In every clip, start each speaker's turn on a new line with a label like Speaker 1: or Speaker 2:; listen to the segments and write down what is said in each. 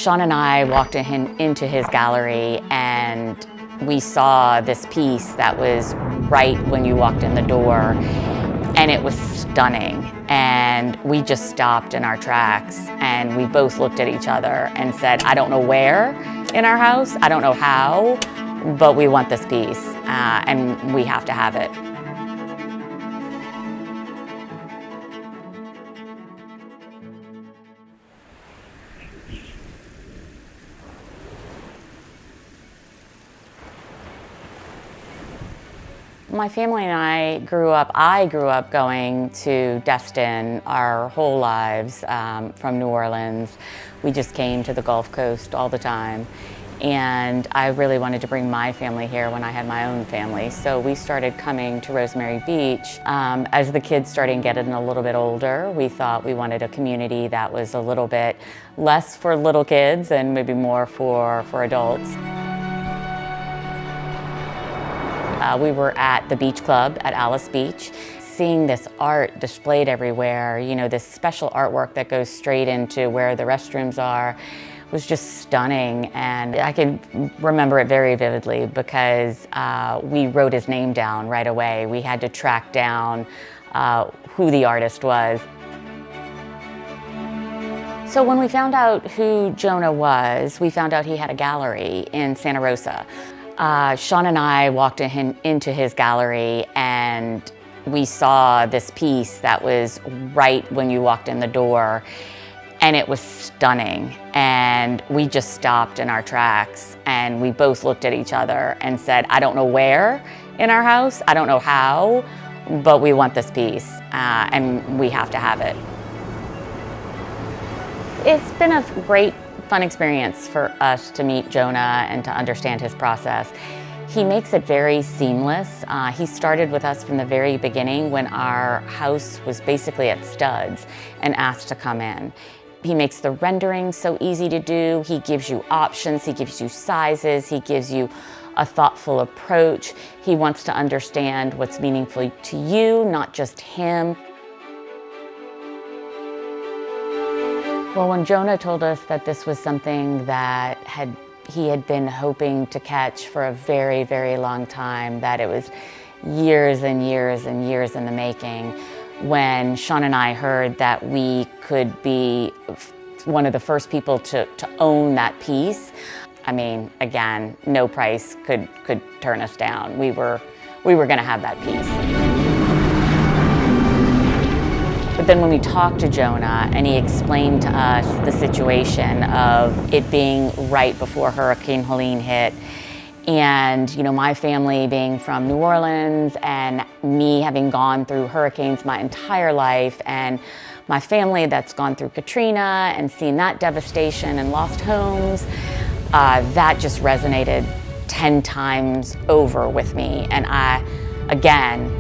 Speaker 1: Sean and I walked into his gallery, and we saw this piece that was right when you walked in the door, and it was stunning. And we just stopped in our tracks, and we both looked at each other and said, I don't know where in our house, I don't know how, but we want this piece, and we have to have it. My family and I grew up going to Destin our whole lives from New Orleans. We just came to the Gulf Coast all the time. And I really wanted to bring my family here when I had my own family. So we started coming to Rosemary Beach. As the kids started getting a little bit older, we thought we wanted a community that was a little bit less for little kids and maybe more for adults. We were at the beach club at Alys Beach, seeing this art displayed everywhere, you know, this special artwork that goes straight into where the restrooms are, was just stunning. And I can remember it very vividly because we wrote his name down right away. We had to track down who the artist was. So when we found out who Jonah was, we found out he had a gallery in Santa Rosa. Sean and I walked into his gallery, and we saw this piece that was right when you walked in the door, and it was stunning. And we just stopped in our tracks, and we both looked at each other and said, I don't know where in our house, I don't know how, but we want this piece, and we have to have it. It's been a great fun experience for us to meet Jonah and to understand his process. He makes it very seamless. He started with us from the very beginning when our house was basically at studs and asked to come in. He makes the rendering so easy to do. He gives you options, he gives you sizes, he gives you a thoughtful approach. He wants to understand what's meaningful to you, not just him. Well, when Jonah told us that this was something that he had been hoping to catch for a very, very long time, that it was years and years and years in the making, when Sean and I heard that we could be one of the first people to own that piece, I mean, again, no price could turn us down. We were gonna have that piece. But then when we talked to Jonah and he explained to us the situation of it being right before Hurricane Helene hit, and you know, my family being from New Orleans and me having gone through hurricanes my entire life, and my family that's gone through Katrina and seen that devastation and lost homes, that just resonated 10 times over with me. And I, again,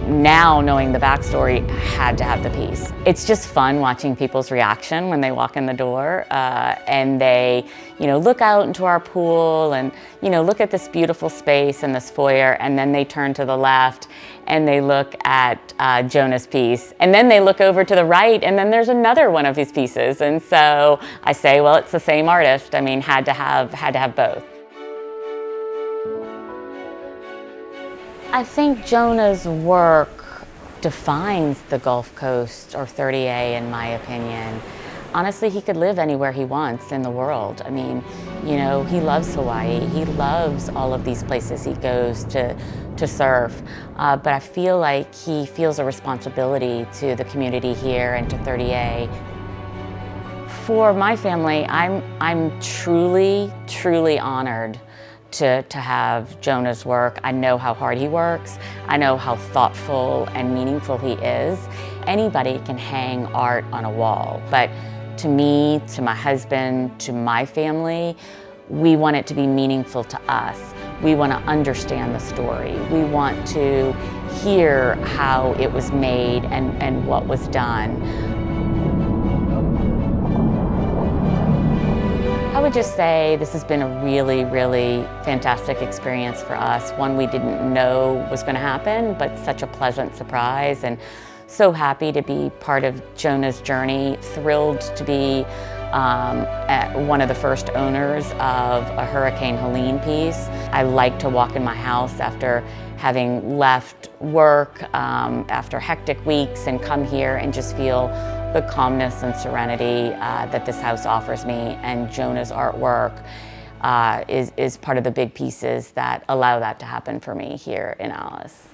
Speaker 1: now knowing the backstory, had to have the piece. It's just fun watching people's reaction when they walk in the door and they, you know, look out into our pool and, you know, look at this beautiful space and this foyer, and then they turn to the left and they look at Jonah's piece, and then they look over to the right, and then there's another one of his pieces. And so I say, well, it's the same artist. I mean, had to have both. I think Jonah's work defines the Gulf Coast, or 30A, in my opinion. Honestly, he could live anywhere he wants in the world. I mean, you know, he loves Hawaii. He loves all of these places he goes to surf. But I feel like he feels a responsibility to the community here and to 30A. For my family, I'm truly, truly honored to have Jonah's work. I know how hard he works. I know how thoughtful and meaningful he is. Anybody can hang art on a wall, but to me, to my husband, to my family, we want it to be meaningful to us. We want to understand the story. We want to hear how it was made and what was done. I would just say this has been a really, really fantastic experience for us. One we didn't know was going to happen, but such a pleasant surprise, and so happy to be part of Jonah's journey, thrilled to be one of the first owners of a Hurricane Helene piece. I like to walk in my house after having left work, after hectic weeks, and come here and just feel the calmness and serenity that this house offers me. And Jonah's artwork is part of the big pieces that allow that to happen for me here in Alys.